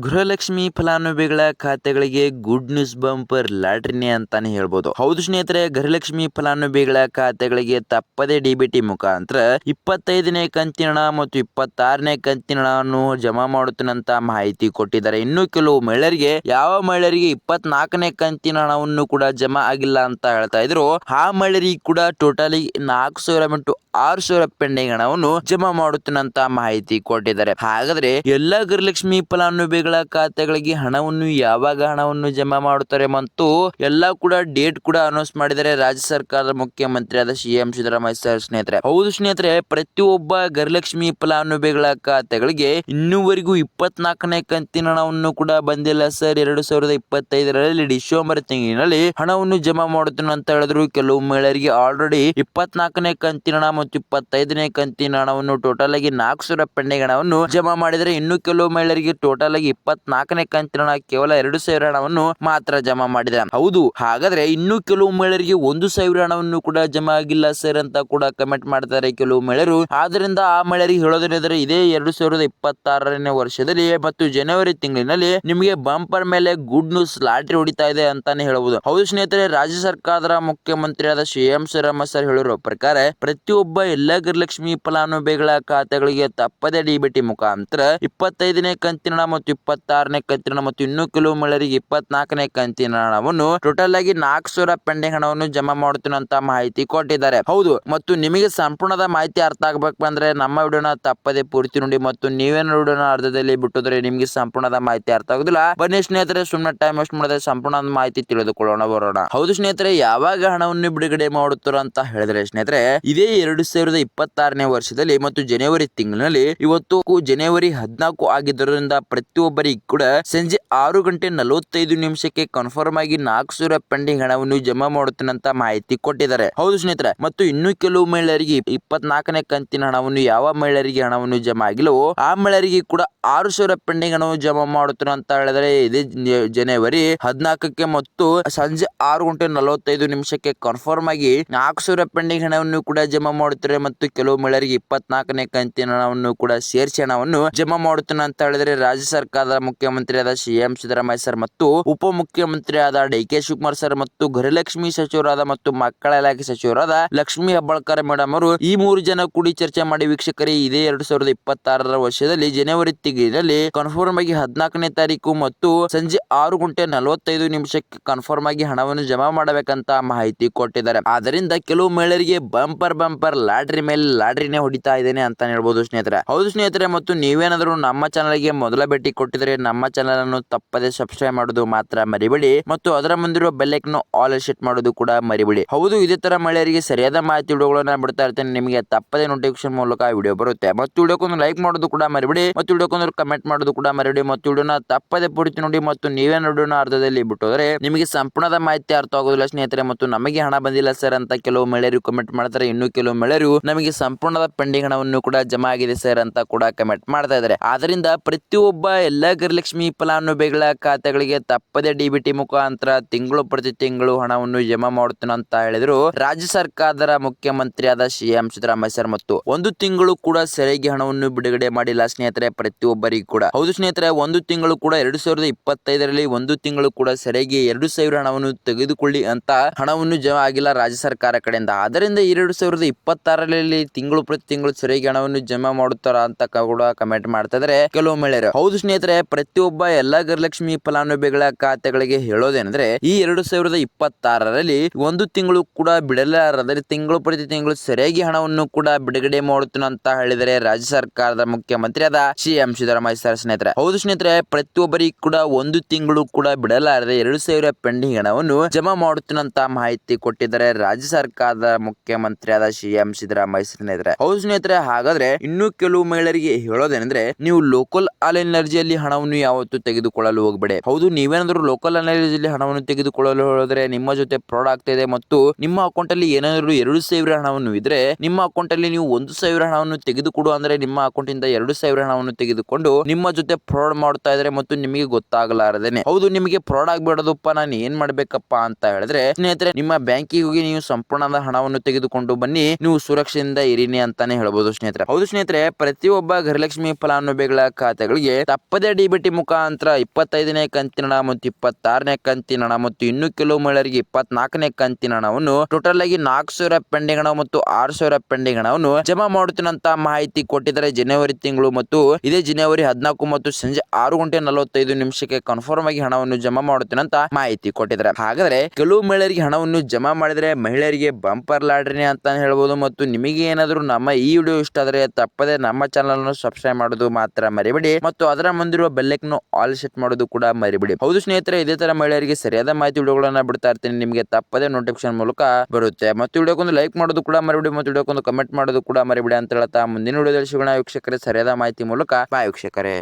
ಗೃಹಲಕ್ಷ್ಮಿ ಫಲಾನುಭವಿಗಳ ಖಾತೆಗಳಿಗೆ good news bumper ಲಾಟ್ರಿನೇ ಅಂತಾನೆ ಹೇಳ್ಬೋದು. ಹೌದು ಸ್ನೇಹಿತರೆ, ಗೃಹಲಕ್ಷ್ಮಿ ಫಲಾನುಭವಿಗಳ ಖಾತೆಗಳಿಗೆ ತಪ್ಪದೆ ಡಿಬಿಟಿ ಮುಖಾಂತರ 25ನೇ ಕಂತಿನ ಹಣ ಮತ್ತು 26ನೇ ಕಂತಿನ ಹಣವನ್ನು ಜಮಾ ಮಾಡುತ್ತೇನಂತ ಮಾಹಿತಿ ಕೊಟ್ಟಿದ್ದಾರೆ. ಇನ್ನು ಕೆಲವು ಮಹಿಳೆಯರಿಗೆ ಯಾವ ಮಹಿಳೆಯರಿಗೆ 24ನೇ ಕಂತಿನ ಹಣವನ್ನು ಕೂಡ ಜಮಾ ಆಗಿಲ್ಲ ಅಂತ ಹೇಳ್ತಾ ಇದ್ರು, ಆ ಮಹಿಳೆಯರಿಗೆ ಕೂಡ ಟೋಟಲಿ 4,000 ಬಿಟ್ಟು 6,000 ಪೆಂಡಿಂಗ್ ಹಣವನ್ನು ಜಮಾ ಮಾಡುತ್ತೇನಂತ ಮಾಹಿತಿ ಕೊಟ್ಟಿದ್ದಾರೆ. ಹಾಗಾದ್ರೆ ಎಲ್ಲ ಗೃಹಲಕ್ಷ್ಮಿ ಫಲಾನುಭವಿಗಳ ಖಾತೆಗಳಿಗೆ ಹಣವನ್ನು ಜಮಾ ಮಾಡುತ್ತಾರೆ ಮತ್ತು ಎಲ್ಲಾ ಕೂಡ ಡೇಟ್ ಕೂಡ ಅನೌನ್ಸ್ ಮಾಡಿದರೆ ರಾಜ್ಯ ಸರ್ಕಾರದ ಮುಖ್ಯಮಂತ್ರಿಯಾದ ಸಿಎಂ ಸಿದ್ದರಾಮಯ್ಯ ಸರ್. ಸ್ನೇಹಿತರೆ, ಹೌದು ಸ್ನೇಹಿತರೆ, ಪ್ರತಿಯೊಬ್ಬ ಗೃಹಲಕ್ಷ್ಮಿ ಫಲಾನುಭವಿಗಳ ಖಾತೆಗಳಿಗೆ ಇನ್ನೂವರೆಗೂ 24ನೇ ಕಂತಿನ ಹಣವನ್ನು ಕೂಡ ಬಂದಿಲ್ಲ ಸರ್. 2025ರಲ್ಲಿ ಡಿಸೆಂಬರ್ ತಿಂಗಳಿನಲ್ಲಿ ಹಣವನ್ನು ಜಮಾ ಮಾಡುತ್ತೇನೆ ಅಂತ ಹೇಳಿದ್ರು. ಕೆಲವು ಮಹಿಳೆಯರಿಗೆ ಆಲ್ರೆಡಿ 24ನೇ ಕಂತಿನ ಹಣ ಮತ್ತು 25ನೇ ಕಂತಿನ ಹಣವನ್ನು ಟೋಟಲ್ ಆಗಿ 4,000 ಪೆಂಡಿಂಗ್ ಹಣವನ್ನು ಜಮಾ ಮಾಡಿದರೆ, ಇನ್ನು ಕೆಲವು ಮಹಿಳೆಯರಿಗೆ ಟೋಟಲ್ ಆಗಿ 24ನೇ ಕಂತಿನ ಹಣ ಕೇವಲ 2,000 ಹಣವನ್ನು ಮಾತ್ರ ಜಮಾ ಮಾಡಿದೆ. ಹೌದು, ಹಾಗಾದ್ರೆ ಇನ್ನು ಕೆಲವು ಮಹಿಳೆಯರಿಗೆ 1,000 ಹಣವನ್ನು ಕೂಡ ಜಮಾ ಆಗಿಲ್ಲ ಸರ್ ಅಂತ ಕೂಡ ಕಮೆಂಟ್ ಮಾಡ್ತಾರೆ ಕೆಲವು ಮಹಿಳೆಯರು. ಆದ್ರಿಂದ ಆ ಮಹಿಳೆಯರಿಗೆ ಹೇಳೋದೇನೆಂದರೆ, ಇದೇ 2026ನೇ ವರ್ಷದಲ್ಲಿ ಮತ್ತು ಜನವರಿ ತಿಂಗಳಿನಲ್ಲಿ ನಿಮಗೆ ಬಂಪರ್ ಮೇಲೆ ಗುಡ್ ನ್ಯೂಸ್ ಲಾಟ್ರಿ ಹೊಡಿತಾ ಇದೆ ಅಂತಾನೆ ಹೇಳಬಹುದು. ಹೌದು ಸ್ನೇಹಿತರೆ, ರಾಜ್ಯ ಸರ್ಕಾರದ ಮುಖ್ಯಮಂತ್ರಿಯಾದ ಸಿಎಂ ಸಿದ್ದರಾಮಯ್ಯ ಸರ್ ಹೇಳಿರೋ ಪ್ರಕಾರ ಪ್ರತಿಯೊಬ್ಬ ಎಲ್ಲ ಗೃಹಲಕ್ಷ್ಮಿ ಫಲಾನುಭವಿಗಳ ಖಾತೆಗಳಿಗೆ ತಪ್ಪದೆ ಡಿಬಿಟಿ ಮುಖಾಂತರ 25ನೇ ಕಂತಿನ ಹಣ ಮತ್ತು 26ನೇ ಕಂತಿನ ಹಣ ಮತ್ತು ಇನ್ನು ಕೆಲವು ಮಹಿಳೆಯರಿಗೆ 24ನೇ ಕಂತಿನ ಹಣವನ್ನು ಟೋಟಲ್ ಆಗಿ 4,000 ಪೆಂಡಿಂಗ್ ಹಣವನ್ನು ಜಮಾ ಮಾಡುತ್ತೇನೆ ಅಂತ ಮಾಹಿತಿ ಕೊಟ್ಟಿದ್ದಾರೆ. ಹೌದು, ಮತ್ತು ನಿಮಗೆ ಸಂಪೂರ್ಣದ ಮಾಹಿತಿ ಅರ್ಥ ಆಗ್ಬೇಕು ಅಂದ್ರೆ ನಮ್ಮ ವಿಡಿಯೋನ ತಪ್ಪದೆ ಪೂರ್ತಿ ನೋಡಿ ಮತ್ತು ನೀವೇನು ವಿಡಿಯೋನ ಅರ್ಧದಲ್ಲಿ ಬಿಟ್ಟುದ್ರೆ ನಿಮಗೆ ಸಂಪೂರ್ಣದ ಮಾಹಿತಿ ಅರ್ಥ ಆಗುದಿಲ್ಲ. ಬನ್ನಿ ಸ್ನೇಹಿತರೆ, ಸುಮ್ಮನೆ ಟೈಮ್ ವೇಸ್ಟ್ ಮಾಡದೆ ಸಂಪೂರ್ಣದ ಮಾಹಿತಿ ತಿಳಿದುಕೊಳ್ಳೋಣ ಬರೋಣ. ಹೌದು ಸ್ನೇಹಿತರೆ, ಯಾವಾಗ ಹಣವನ್ನು ಬಿಡುಗಡೆ ಮಾಡುತ್ತಾರ ಅಂತ ಹೇಳಿದ್ರೆ ಸ್ನೇಹಿತರೆ, ಇದೇ 2026ನೇ ವರ್ಷದಲ್ಲಿ ಮತ್ತು ಜನವರಿ ತಿಂಗಳಿನಲ್ಲಿ ಇವತ್ತು ಜನವರಿ 14 ಆಗಿದ್ದರಿಂದ ಪ್ರತಿಯೊಬ್ಬರಿಗೆ ಕೂಡ ಸಂಜೆ 6:45 ಕನ್ಫರ್ಮ್ ಆಗಿ 4,000 ಪೆಂಡಿಂಗ್ ಹಣವನ್ನು ಜಮಾ ಮಾಡುತ್ತೇನೆ ಅಂತ ಮಾಹಿತಿ ಕೊಟ್ಟಿದ್ದಾರೆ. ಹೌದು ಸ್ನೇಹಿತರೆ, ಮತ್ತು ಇನ್ನು ಕೆಲವು ಮಹಿಳೆಯರಿಗೆ 24ನೇ ಕಂತಿನ ಹಣವನ್ನು ಯಾವ ಮಹಿಳೆಯರಿಗೆ ಹಣವನ್ನು ಜಮಾ ಆಗಿಲ್ಲವೋ ಆ ಮಹಿಳೆಯರಿಗೆ ಕೂಡ 6,000 ಪೆಂಡಿಂಗ್ ಹಣವನ್ನು ಜಮಾ ಮಾಡುತ್ತೇನೆ ಅಂತ ಹೇಳಿದರೆ ಇದೇ ಜನವರಿ 14ಕ್ಕೆ ಮತ್ತು ಸಂಜೆ 6:45 ಕನ್ಫರ್ಮ್ ಆಗಿ 4,000 ಪೆಂಡಿಂಗ್ ಹಣವನ್ನು ಕೂಡ ಜಮಾ ಮಾಡುತ್ತಾರೆ ಮತ್ತು ಕೆಲವು ಮಹಿಳೆಯರಿಗೆ 24ನೇ ಕಂತಿನ ಹಣವನ್ನು ಕೂಡ ಸೇರಿಸಿ ಹಣವನ್ನು ಜಮಾ ಮಾಡುತ್ತೇನೆ ಅಂತ ಹೇಳಿದರೆ ರಾಜ್ಯ ಸರ್ಕಾರದ ಮುಖ್ಯಮಂತ್ರಿಯಾದ ಸಿಎಂ ಸಿದ್ದರಾಮಯ್ಯ ಸರ್ ಮತ್ತು ಉಪಮುಖ್ಯಮಂತ್ರಿಯಾದ ಡಿ.ಕೆ. ಶಿವಕುಮಾರ್ ಸರ್ ಮತ್ತು ಗೃಹಲಕ್ಷ್ಮಿ ಸಚಿವರಾದ ಮತ್ತು ಮಕ್ಕಳ ಇಲಾಖೆ ಸಚಿವರಾದ ಲಕ್ಷ್ಮೀ ಹೆಬ್ಬಾಳ್ಕರ್ ಮೇಡಮ್ ಅವರು ಈ 3 ಜನ ಕೂಡಿ ಚರ್ಚೆ ಮಾಡಿ ವೀಕ್ಷಕರೇ ಇದೇ 2026ರ ವರ್ಷದಲ್ಲಿ ಜನವರಿ ತಿಂಗಳಿನಲ್ಲಿ ಕನ್ಫರ್ಮ್ ಆಗಿ 14ನೇ ತಾರೀಕು ಮತ್ತು ಸಂಜೆ 6:45 ಕನ್ಫರ್ಮ್ ಆಗಿ ಹಣವನ್ನು ಜಮಾ ಮಾಡಬೇಕಂತ ಮಾಹಿತಿ ಕೊಟ್ಟಿದ್ದಾರೆ. ಆದ್ದರಿಂದ ಕೆಲವು ಮಹಿಳೆಯರಿಗೆ ಬಂಪರ್ ಲಾಟ್ರಿ ಮೇಲೆ ಲಾಟ್ರಿನೇ ಹೊಡಿತಾ ಇದ್ದೇನೆ ಅಂತ ಹೇಳ್ಬೋದು ಸ್ನೇಹಿತರೆ. ಹೌದು ಸ್ನೇಹಿತರೆ, ಮತ್ತು ನೀವೇನಾದರೂ ನಮ್ಮ ಚಾನಲ್ಗೆ ಮೊದಲ ಭೇಟಿ ಕೊಟ್ಟಿದ್ರೆ ನಮ್ಮ ಚಾನಲ್ ಅನ್ನು ತಪ್ಪದೆ ಸಬ್ಸ್ಕ್ರೈಬ್ ಮಾಡೋದು ಮಾತ್ರ ಮರಿಬೇಡಿ ಮತ್ತು ಅದರ ಮುಂದಿರುವ ಬೆಲ್ ಐಕಾನ್ ಆಲ್ ಸೆಟ್ ಮಾಡೋದು ಕೂಡ ಮರಿಬೇಡಿ. ಹೌದು, ಇದೇ ತರ ಮಹಿಳೆಯರಿಗೆ ಸರಿಯಾದ ಮಾಹಿತಿ ವಿಡಿಯೋಗಳನ್ನ ಬಿಡ್ತಾ ಇರ್ತೇನೆ. ನಿಮಗೆ ತಪ್ಪದೆ ನೋಟಿಫಿಕೇಶನ್ ಮೂಲಕ ವಿಡಿಯೋ ಬರುತ್ತೆ. ಮತ್ತು ವಿಡಿಯೋಕ್ಕೊಂದು ಲೈಕ್ ಮಾಡೋದು ಕೂಡ ಮರಿಬೇಡಿ ಮತ್ತು ವಿಡಿಯೋಕ್ಕೊಂದು ಕಮೆಂಟ್ ಮಾಡೋದು ಕೂಡ ಮರಿಬೇಡಿ ಮತ್ತು ವಿಡಿಯೋನ ತಪ್ಪದೆ ಪೂರ್ತಿ ನೋಡಿ ಮತ್ತು ನೀವೇ ವಿಡಿಯೋನ ಅರ್ಧದಲ್ಲಿ ಬಿಟ್ಟೋದ್ರೆ ನಿಮಗೆ ಸಂಪೂರ್ಣದ ಮಾಹಿತಿ ಅರ್ಥ ಆಗೋದಿಲ್ಲ ಸ್ನೇಹಿತರೆ. ಮತ್ತು ನಮಗೆ ಹಣ ಬಂದಿಲ್ಲ ಸರ್ ಅಂತ ಕೆಲವು ಮಹಿಳೆಯರು ಕಮೆಂಟ್ ಮಾಡ್ತಾರೆ. ಇನ್ನು ಕೆಲವು ಮಹಿಳೆಯರು ನಮಗೆ ಸಂಪೂರ್ಣದ ಪೆಂಡಿಂಗ್ ಹಣವನ್ನು ಕೂಡ ಜಮಾ ಆಗಿದೆ ಸರ್ ಅಂತ ಕೂಡ ಕಮೆಂಟ್ ಮಾಡ್ತಾ ಇದ್ದಾರೆ. ಆದ್ರಿಂದ ಪ್ರತಿಯೊಬ್ಬ ಎಲ್ಲ ಗೃಹಲಕ್ಷ್ಮಿ ಫಲಾನುಭವಿಗಳ ಖಾತೆಗಳಿಗೆ ತಪ್ಪದೆ ಡಿಬಿಟಿ ಮುಖಾಂತರ ತಿಂಗಳು ಪ್ರತಿ ತಿಂಗಳು ಹಣವನ್ನು ಜಮಾ ಮಾಡುತ್ತೇನೆ ಅಂತ ಹೇಳಿದ್ರು ರಾಜ್ಯ ಸರ್ಕಾರದ ಮುಖ್ಯಮಂತ್ರಿಯಾದ ಸಿಎಂ ಸಿದ್ದರಾಮಯ್ಯ ಸರ್ ಮತ್ತು ಒಂದು ತಿಂಗಳು ಕೂಡ ಸರಿಯಾಗಿ ಹಣವನ್ನು ಬಿಡುಗಡೆ ಮಾಡಿಲ್ಲ ಸ್ನೇಹಿತರೆ ಪ್ರತಿಯೊಬ್ಬರಿಗೂ ಕೂಡ. ಹೌದು ಸ್ನೇಹಿತರೆ, ಒಂದು ತಿಂಗಳು ಕೂಡ 2025ರಲ್ಲಿ ಒಂದು ತಿಂಗಳು ಕೂಡ ಸರಿಯಾಗಿ 2,000 ಹಣವನ್ನು ತೆಗೆದುಕೊಳ್ಳಿ ಅಂತ ಹಣವನ್ನು ಜಮಾ ಆಗಿಲ್ಲ ರಾಜ್ಯ ಸರ್ಕಾರ ಕಡೆಯಿಂದ. ಆದ್ದರಿಂದ 2026ರಲ್ಲಿ ತಿಂಗಳು ಪ್ರತಿ ತಿಂಗಳು ಸರಿಯಾಗಿ ಹಣವನ್ನು ಜಮಾ ಮಾಡುತ್ತಾರ ಅಂತ ಕೂಡ ಕಮೆಂಟ್ ಮಾಡ್ತಾ ಇದ್ದಾರೆ ಕೆಲವು ಮಹಿಳೆಯರು. ಹೌದು ಸ್ನೇಹಿತರೆ, ಪ್ರತಿಯೊಬ್ಬ ಎಲ್ಲಾ ಗೃಹಲಕ್ಷ್ಮಿ ಫಲಾನುಭವಿಗಳ ಖಾತೆಗಳಿಗೆ ಹೇಳೋದೇನೆಂದ್ರೆ ಈ 2026ರಲ್ಲಿ ಒಂದು ತಿಂಗಳು ಕೂಡ ಬಿಡಲಾರದರೆ ತಿಂಗಳು ಪ್ರತಿ ತಿಂಗಳು ಸರಿಯಾಗಿ ಹಣವನ್ನು ಕೂಡ ಬಿಡುಗಡೆ ಮಾಡುತ್ತೇನೆ ಅಂತ ಹೇಳಿದರೆ ರಾಜ್ಯ ಸರ್ಕಾರದ ಮುಖ್ಯಮಂತ್ರಿಯಾದ ಸಿಎಂ ಸಿದ್ದರಾಮಯ್ಯ ಸರ್. ಸ್ನೇಹಿತರೆ, ಹೌದು ಸ್ನೇಹಿತರೆ, ಪ್ರತಿಯೊಬ್ಬರಿಗೆ ಕೂಡ ಒಂದು ತಿಂಗಳು ಕೂಡ ಬಿಡಲಾರದೆ 2,000 ಪೆಂಡಿಂಗ್ ಹಣವನ್ನು ಜಮಾ ಮಾಡುತ್ತೇನೆ ಅಂತ ಮಾಹಿತಿ ಕೊಟ್ಟಿದ್ದಾರೆ ರಾಜ್ಯ ಸರ್ಕಾರದ ಮುಖ್ಯಮಂತ್ರಿಯಾದ ಸಿಎಂ ಸಿದ್ದರಾಮಯ್ಯ ಸ್ನೇಹಿತರೆ. ಹೌದು ಸ್ನೇಹಿತರೆ, ಹಾಗಾದ್ರೆ ಇನ್ನು ಕೆಲವು ಮಹಿಳೆಯರಿಗೆ ಹೇಳೋದೇನೆಂದ್ರೆ ನೀವು ಲೋಕಲ್ ಆಲ್ ಎನರ್ಜಿಯಲ್ಲಿ ಹಣವನ್ನು ಯಾವತ್ತೂ ತೆಗೆದುಕೊಳ್ಳಲು ಹೋಗಬೇಡಿ. ಹೌದು, ನೀವೇನಾದ್ರೂ ಲೋಕಲ್ ಎನರ್ಜಿಯಲ್ಲಿ ಹಣವನ್ನು ತೆಗೆದುಕೊಳ್ಳಲು ಹೇಳಿದ್ರೆ ನಿಮ್ಮ ಜೊತೆ ಫ್ರಾಡ್ ಆಗ್ತಾ ಇದೆ ಮತ್ತು ನಿಮ್ಮ ಅಕೌಂಟ್ ಅಲ್ಲಿ ಏನಾದರೂ 2,000 ಹಣವನ್ನು ಇದ್ರೆ ನಿಮ್ಮ ಅಕೌಂಟ್ ಅಲ್ಲಿ ನೀವು 1,000 ಹಣವನ್ನು ತೆಗೆದುಕೊಡು ಅಂದ್ರೆ ನಿಮ್ಮ ಅಕೌಂಟ್ ಇಂದ 2,000 ಹಣವನ್ನು ತೆಗೆದುಕೊಂಡು ನಿಮ್ಮ ಜೊತೆ ಫ್ರಾಡ್ ಮಾಡ್ತಾ ಇದ್ರೆ ಮತ್ತು ನಿಮಗೆ ಗೊತ್ತಾಗಲಾರದೇನೆ. ಹೌದು, ನಿಮಗೆ ಫ್ರಾಡ್ ಆಗ್ಬೇಡದಪ್ಪ, ನಾನು ಏನ್ ಮಾಡ್ಬೇಕಪ್ಪ ಅಂತ ಹೇಳಿದ್ರೆ ಸ್ನೇಹಿತರೆ ನಿಮ್ಮ ಬ್ಯಾಂಕಿಗೆ ಹೋಗಿ ನೀವು ಸಂಪೂರ್ಣದ ಹಣವನ್ನು ತೆಗೆದುಕೊಂಡು ಬನ್ನಿ, ನೀವು ಸುರಕ್ಷೆಯಿಂದ ಇರಿನಿ ಅಂತಾನೆ ಹೇಳ್ಬೋದು ಸ್ನೇಹಿತರೆ. ಹೌದು ಸ್ನೇಹಿತರೆ, ಪ್ರತಿಯೊಬ್ಬ ಗೃಹಲಕ್ಷ್ಮಿ ಫಲಾನುಭವಿಗಳ ಖಾತೆಗಳಿಗೆ ತಪ್ಪದೇ ತಪ್ಪದೇ ಡಿಬಿಟಿ ಮುಖಾಂತರ 25ನೇ ಕಂತಿನ ಹಣ ಮತ್ತು 26ನೇ ಕಂತಿನ ಹಣ ಮತ್ತು ಇನ್ನು ಕೆಲವು ಮಹಿಳೆಯರಿಗೆ 24ನೇ ಕಂತಿನ ಹಣವನ್ನು ಟೋಟಲ್ ಆಗಿ 4,000 ಪೆಂಡಿಂಗ್ ಹಣ ಮತ್ತು 6,000 ಪೆಂಡಿಂಗ್ ಹಣವನ್ನು ಜಮಾ ಮಾಡುತ್ತಿನಂತ ಮಾಹಿತಿ ಕೊಟ್ಟಿದ್ದಾರೆ. ಜನವರಿ ತಿಂಗಳು ಮತ್ತು ಇದೇ ಜನವರಿ 14 ಮತ್ತು ಸಂಜೆ 6:45 ಕನ್ಫರ್ಮ್ ಆಗಿ ಹಣವನ್ನು ಜಮಾ ಮಾಡುತ್ತಿನಂತ ಮಾಹಿತಿ ಕೊಟ್ಟಿದ್ದಾರೆ. ಹಾಗಾದ್ರೆ ಕೆಲವು ಮಹಿಳೆಯರಿಗೆ ಹಣವನ್ನು ಜಮಾ ಮಾಡಿದರೆ ಮಹಿಳೆಯರಿಗೆ ಬಂಪರ್ ಲಾಟರಿ ಅಂತ ಹೇಳ್ಬೋದು. ಮತ್ತು ನಿಮಗೆ ಏನಾದರೂ ನಮ್ಮ ಈ ವಿಡಿಯೋ ಇಷ್ಟ ಆದರೆ ತಪ್ಪದೆ ನಮ್ಮ ಚಾನಲ್ ಅನ್ನು ಸಬ್ಸ್ಕ್ರೈಬ್ ಮಾಡೋದು ಮಾತ್ರ ಮರಿಬೇಡಿ ಮತ್ತು ಅದರ ಮುಂದಿರುವ ಬೆಲ್ಲೈಕನ್ ಆಲ್ ಸೆಟ್ ಮಾಡೋದು ಕೂಡ ಮರಿಬೇಡಿ. ಹೌದು ಸ್ನೇಹಿತರೆ, ಇದೇ ತರ ಮಹಿಳೆಯರಿಗೆ ಸರಿಯಾದ ಮಾಹಿತಿ ವಿಡಿಯೋಗಳನ್ನ ಬಿಡ್ತಾ ಇರ್ತೀನಿ, ನಿಮಗೆ ತಪ್ಪದೆ ನೋಟಿಫಿಕೇಶನ್ ಮೂಲಕ ಬರುತ್ತೆ. ಮತ್ತು ವಿಡಿಯೋಕ್ಕೊಂದು ಲೈಕ್ ಮಾಡೋದು ಕೂಡ ಮರಿಬೇಡಿ ಮತ್ತು ವಿಡಿಯೋಕ್ಕೊಂದು ಕಮೆಂಟ್ ಮಾಡೋದು ಕೂಡ ಮರಿಬೇಡಿ ಅಂತ ಹೇಳ್ತಾ ಮುಂದಿನ ವಿಡಿಯೋದಲ್ಲಿ ಸಿಗೋಣ ವೀಕ್ಷಕರೇ, ಸರಿಯಾದ ಮಾಹಿತಿ ಮೂಲಕ. ಬಾಯ್ ವೀಕ್ಷಕರೇ.